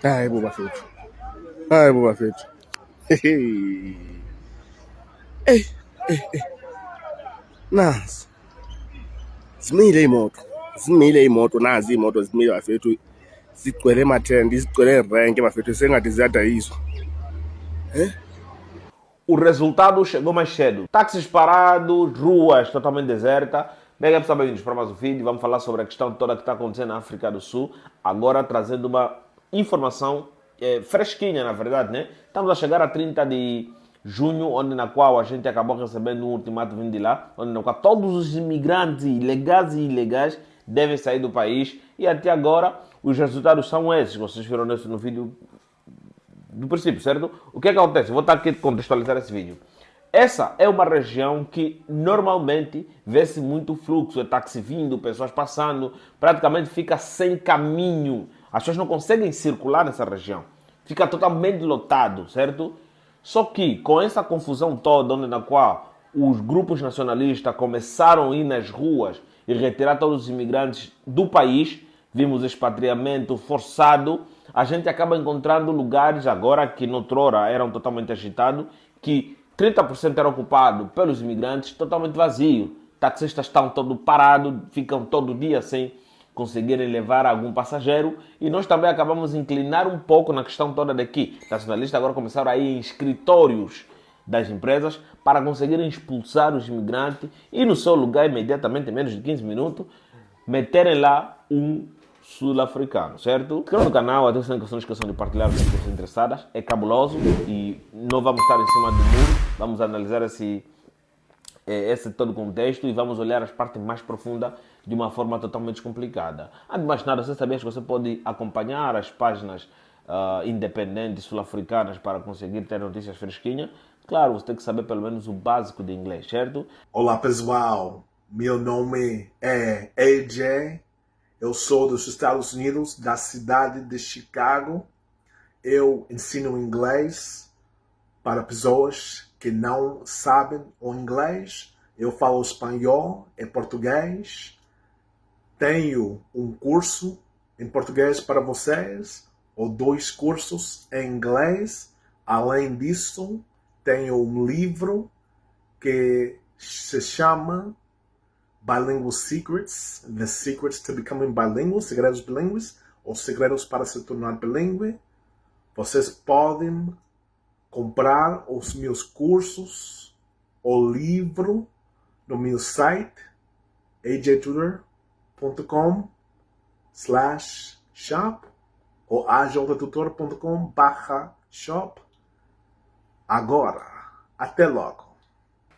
Ai, Boba Fett. Ai, Boba Fett. Ei, ei, nazi zimile iy'moto, nazi iy'moto zimile bafethu, zigcwele emathende, zigcwele erenke bafethu, sengathi ziyadayiswa. O resultado chegou mais cedo. Táxis parados, ruas totalmente desertas. Bem, pessoal, bem-vindos para mais um vídeo. Vamos falar sobre a questão toda que está acontecendo na África do Sul. Agora trazendo uma informação fresquinha, na verdade, né? Estamos a chegar a 30 de junho, onde na qual a gente acabou recebendo um ultimato vindo de lá, onde na qual todos os imigrantes legais e ilegais devem sair do país. E até agora os resultados são esses. Vocês viram isso no vídeo do princípio, certo? O que é que acontece? Vou estar aqui a contextualizar esse vídeo. Essa é uma região que normalmente vê-se muito fluxo, é táxi vindo, pessoas passando, praticamente fica sem caminho. As pessoas não conseguem circular nessa região. Fica totalmente lotado, certo? Só que com essa confusão toda, onde na qual os grupos nacionalistas começaram a ir nas ruas e retirar todos os imigrantes do país, vimos expatriamento forçado, a gente acaba encontrando lugares agora que noutrora eram totalmente agitados, que 30% era ocupado pelos imigrantes, totalmente vazio. Taxistas estão todo parados, ficam todo dia sem conseguirem levar algum passageiro, e nós também acabamos inclinar um pouco na questão toda de que nacionalistas agora começaram a ir em escritórios das empresas para conseguirem expulsar os imigrantes e no seu lugar imediatamente, em menos de 15 minutos, meterem lá um sul-africano, certo? Inscreva no canal, atenção que não esqueçam de partilhar com as pessoas interessadas, é cabuloso e não vamos estar em cima do muro, vamos analisar esse todo o contexto e vamos olhar as partes mais profundas de uma forma totalmente descomplicada. Antes de mais nada, você sabia que você pode acompanhar as páginas independentes sul-africanas para conseguir ter notícias fresquinhas? Claro, você tem que saber pelo menos o básico de inglês, certo? Olá pessoal, meu nome é AJ, eu sou dos Estados Unidos, da cidade de Chicago. Eu ensino inglês para pessoas que não sabem o inglês. Eu falo espanhol e português. Tenho um curso em português para vocês, ou 2 cursos em inglês. Além disso, tenho um livro que se chama Bilingual Secrets, The Secrets to Becoming Bilingual, Segredos Bilíngues, ou Segredos para se tornar bilíngue. Vocês podem comprar os meus cursos, o livro, no meu site, ajtutor.com/shop ou ajtutor.com/shop. Agora, até logo.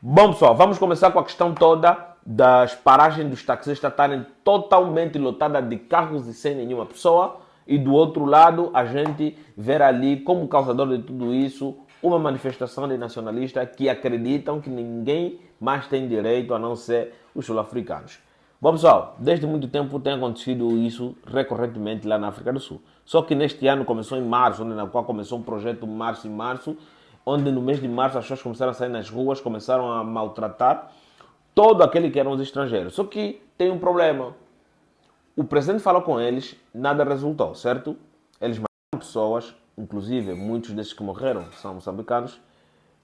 Bom, pessoal, vamos começar com a questão toda das paragens dos taxistas estarem totalmente lotadas de carros e sem nenhuma pessoa. E do outro lado, a gente ver ali, como causador de tudo isso, uma manifestação de nacionalistas que acreditam que ninguém mais tem direito a não ser os sul-africanos. Bom, pessoal, desde muito tempo tem acontecido isso recorrentemente lá na África do Sul. Só que neste ano começou em março, onde na qual começou um projeto Março em Março, onde no mês de março as pessoas começaram a sair nas ruas, começaram a maltratar todo aquele que eram os estrangeiros. Só que tem um problema. O presidente falou com eles, nada resultou, certo? Eles mataram pessoas, inclusive muitos desses que morreram são moçambicanos.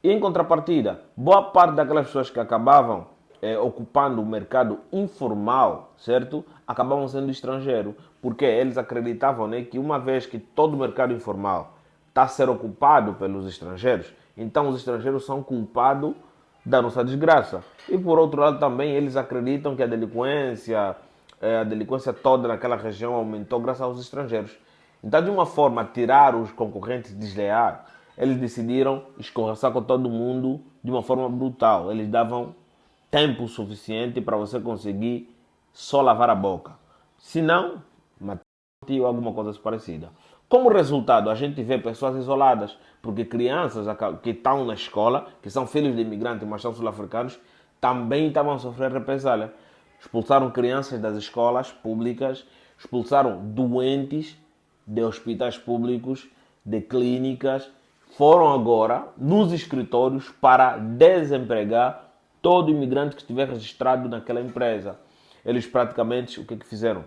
E em contrapartida, boa parte daquelas pessoas que acabavam ocupando o mercado informal, certo? Acabavam sendo estrangeiros, porque eles acreditavam, né, que uma vez que todo o mercado informal está a ser ocupado pelos estrangeiros, então os estrangeiros são culpados da nossa desgraça. E por outro lado também eles acreditam que a delinquência toda naquela região aumentou graças aos estrangeiros. Então, de uma forma a tirar os concorrentes desleais, eles decidiram escorraçar com todo mundo de uma forma brutal. Eles davam tempo suficiente para você conseguir só lavar a boca. Se não, matar ou alguma coisa parecida. Como resultado, a gente vê pessoas isoladas, porque crianças que estão na escola, que são filhos de imigrantes, mas são sul-africanos, também estavam a sofrer represália. Expulsaram crianças das escolas públicas, expulsaram doentes de hospitais públicos, de clínicas, foram agora nos escritórios para desempregar todo imigrante que estiver registrado naquela empresa. Eles praticamente, o que fizeram?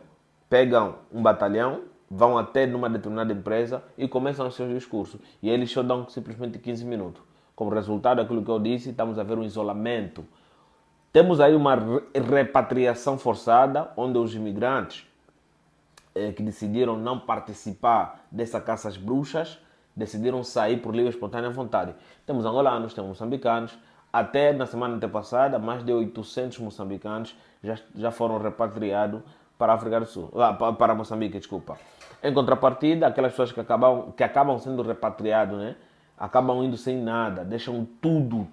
Pegam um batalhão vão até numa determinada empresa e começam os seus discursos. E eles só dão simplesmente 15 minutos. Como resultado daquilo que eu disse, estamos a ver um isolamento. Temos aí uma repatriação forçada, onde os imigrantes que decidiram não participar dessa caça às bruxas, decidiram sair por livre e espontânea vontade. Temos angolanos, temos moçambicanos. Até na semana antepassada, mais de 800 moçambicanos já foram repatriados para a África do Sul, para Moçambique, desculpa. Em contrapartida, aquelas pessoas que acabam sendo repatriados, né, acabam indo sem nada, deixam tudo,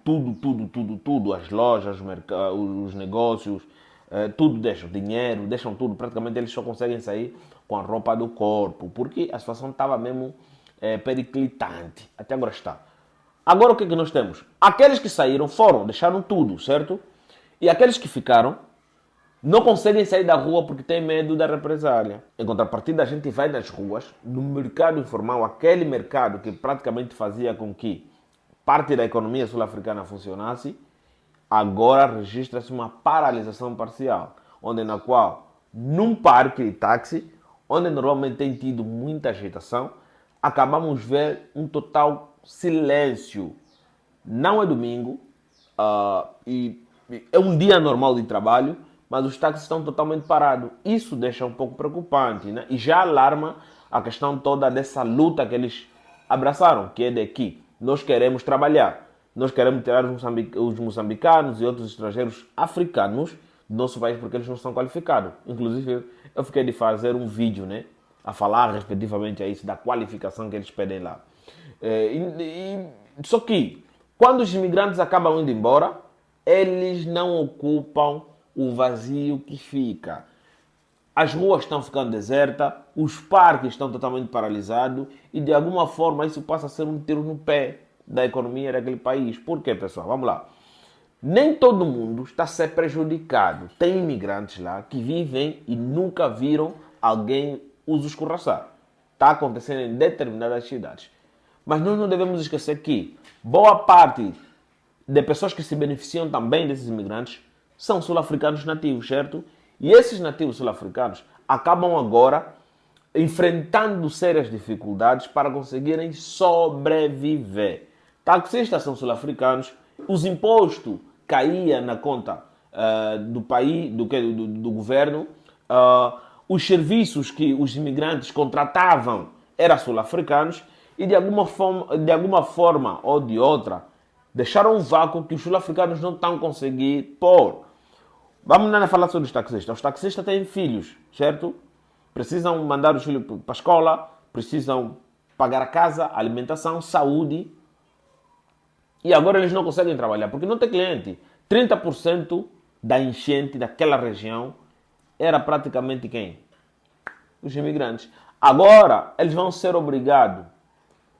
as lojas, os negócios, tudo deixam, dinheiro, deixam tudo. Praticamente eles só conseguem sair com a roupa do corpo, porque a situação estava mesmo periclitante. Até agora está. Agora o que é que nós temos? Aqueles que saíram foram, deixaram tudo, certo? E aqueles que ficaram não conseguem sair da rua porque têm medo da represália. Em contrapartida, a gente vai nas ruas, no mercado informal, aquele mercado que praticamente fazia com que parte da economia sul-africana funcionasse, agora registra-se uma paralisação parcial, onde na qual, num parque de táxi, onde normalmente tem tido muita agitação, acabamos de ver um total silêncio. Não é domingo, e é um dia normal de trabalho, mas os táxis estão totalmente parados. Isso deixa um pouco preocupante, né? E já alarma a questão toda dessa luta que eles abraçaram, que é de que nós queremos trabalhar, nós queremos tirar os moçambicanos e outros estrangeiros africanos do nosso país porque eles não são qualificados. Inclusive, eu fiquei de fazer um vídeo, né, a falar respectivamente a isso, da qualificação que eles pedem lá. Só que, quando os imigrantes acabam indo embora, eles não ocupam o vazio que fica. As ruas estão ficando desertas, os parques estão totalmente paralisados e de alguma forma isso passa a ser um tiro no pé da economia daquele país. Por quê, pessoal? Vamos lá. Nem todo mundo está a ser prejudicado. Tem imigrantes lá que vivem e nunca viram alguém os escorraçar. Está acontecendo em determinadas cidades. Mas nós não devemos esquecer que boa parte de pessoas que se beneficiam também desses imigrantes são sul-africanos nativos, certo? E esses nativos sul-africanos acabam agora enfrentando sérias dificuldades para conseguirem sobreviver. Taxistas são sul-africanos, os impostos caíam na conta do país, do governo, os serviços que os imigrantes contratavam eram sul-africanos e de alguma forma ou de outra deixaram um vácuo que os sul-africanos não estão conseguindo pôr. Vamos lá falar sobre os taxistas. Os taxistas têm filhos, certo? Precisam mandar os filhos para a escola, precisam pagar a casa, a alimentação, saúde. E agora eles não conseguem trabalhar porque não tem cliente. 30% da enchente daquela região era praticamente quem? Os imigrantes. Agora eles vão ser obrigados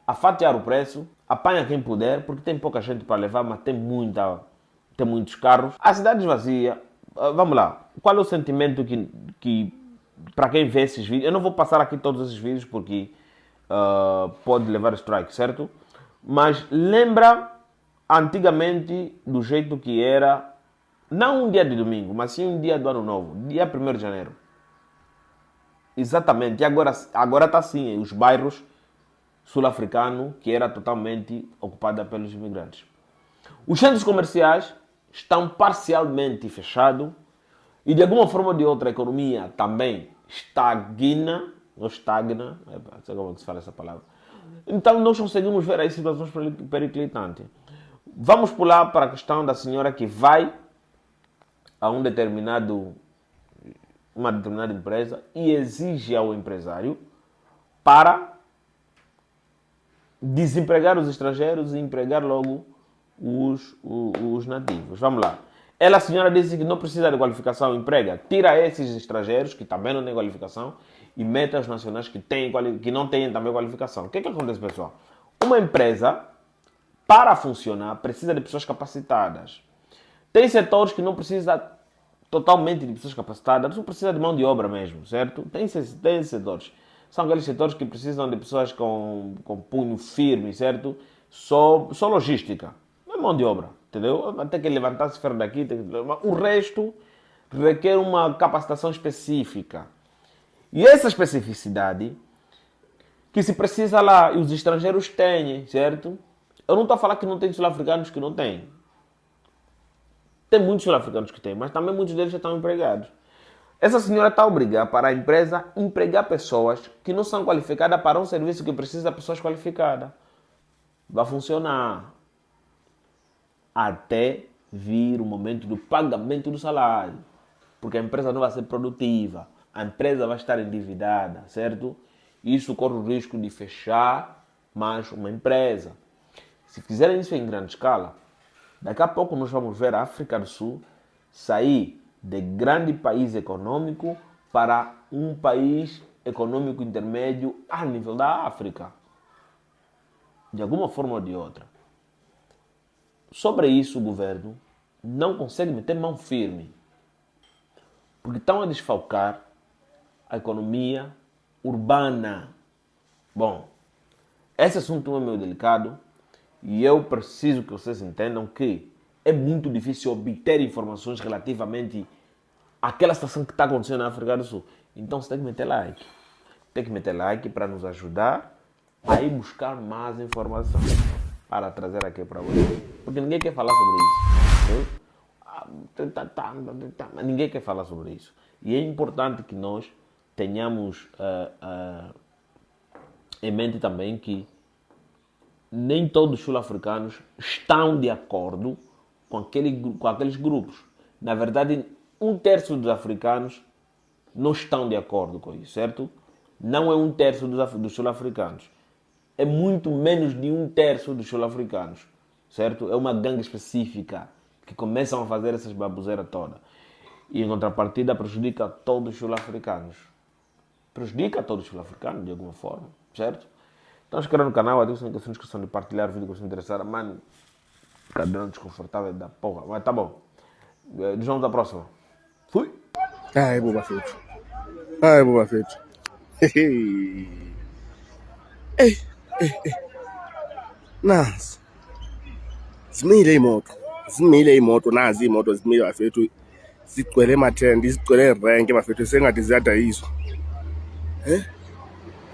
a fatiar o preço, apanha quem puder, porque tem pouca gente para levar, mas tem muitos carros. A cidade esvazia. Vamos lá. Qual é o sentimento que para quem vê esses vídeos? Eu não vou passar aqui todos esses vídeos porque pode levar strike, certo? Mas lembra antigamente do jeito que era, não um dia de domingo, mas sim um dia do ano novo, dia 1º de janeiro. Exatamente. E agora está assim, os bairros sul-africanos, que era totalmente ocupada pelos imigrantes. Os centros comerciais estão parcialmente fechados e de alguma forma ou de outra a economia também estagna, não sei como se fala essa palavra. Então nós conseguimos ver aí situações periclitantes. Vamos pular para a questão da senhora que vai a uma determinada empresa e exige ao empresário para desempregar os estrangeiros e empregar logo os nativos. Vamos lá. Ela, a senhora, disse que não precisa de qualificação, emprega. Tira esses estrangeiros, que também não têm qualificação, e mete os nacionais que não têm também qualificação. O que acontece, pessoal? Uma empresa, para funcionar, precisa de pessoas capacitadas. Tem setores que não precisa totalmente de pessoas capacitadas, não precisa de mão de obra mesmo, certo? Tem setores. São aqueles setores que precisam de pessoas com punho firme, certo? Só logística. Não é mão de obra, entendeu? Vai ter que levantar esse ferro daqui. O resto requer uma capacitação específica. E essa especificidade que se precisa lá, e os estrangeiros têm, certo? Eu não estou a falar que não tem sul-africanos que não têm. Tem muitos sul-africanos que têm, mas também muitos deles já estão empregados. Essa senhora está a obrigar para a empresa empregar pessoas que não são qualificadas para um serviço que precisa de pessoas qualificadas. Vai funcionar até vir o momento do pagamento do salário. Porque a empresa não vai ser produtiva. A empresa vai estar endividada, certo? Isso corre o risco de fechar mais uma empresa. Se fizerem isso em grande escala, daqui a pouco nós vamos ver a África do Sul sair de grande país econômico para um país econômico intermédio a nível da África. De alguma forma ou de outra. Sobre isso o governo não consegue meter mão firme. Porque estão a desfalcar a economia urbana. Bom, esse assunto é meio delicado e eu preciso que vocês entendam que é muito difícil obter informações relativamente àquela situação que está acontecendo na África do Sul. Então você tem que meter like. Tem que meter like para nos ajudar a ir buscar mais informação para trazer aqui para vocês. Porque ninguém quer falar sobre isso. Ninguém quer falar sobre isso. E é importante que nós tenhamos em mente também que nem todos os sul-africanos estão de acordo com aqueles grupos. Na verdade, 1/3 dos africanos não estão de acordo com isso, certo? Não é 1/3 dos sul-africanos. É muito menos de 1/3 dos sul-africanos, certo? É uma gangue específica que começam a fazer essas baboseiras todas. E em contrapartida prejudica todos os sul-africanos. Prejudica todos os sul-africanos de alguma forma, certo? Então inscreva no canal, ative a inscrição de partilhar o vídeo que você interessar. Mano, cadeira desconfortável da porra. Mas tá bom. Nos vemos na próxima. Fui! Ai, Boba Fett. Ai, Boba Fett. Ei, ei, ei. Nazi. Zimile imoto, nazi imoto zimile bafethu. Zigcwele emathende, zigcwele erenke bafethu, sengathi ziyadayiswa.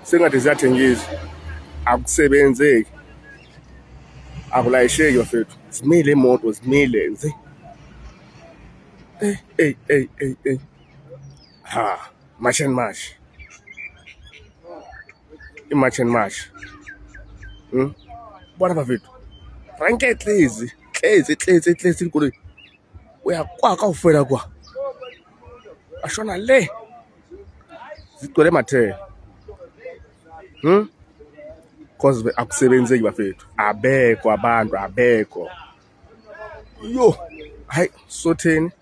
Sengathi ziyathengiswa. Akusebenzeki. Akulayisheki bafethu. Zimile imoto, zimile nje. Ei. Ha, march and march. I-march and march. Bona bafethu. Ranke hlezi inkulu. Uyakwaka ufela kwa. Ashona le. Zigcwele emathende. Cause akusebenzeki bafethu. Abekho abantu, abekho. Yo, hayi sotheni.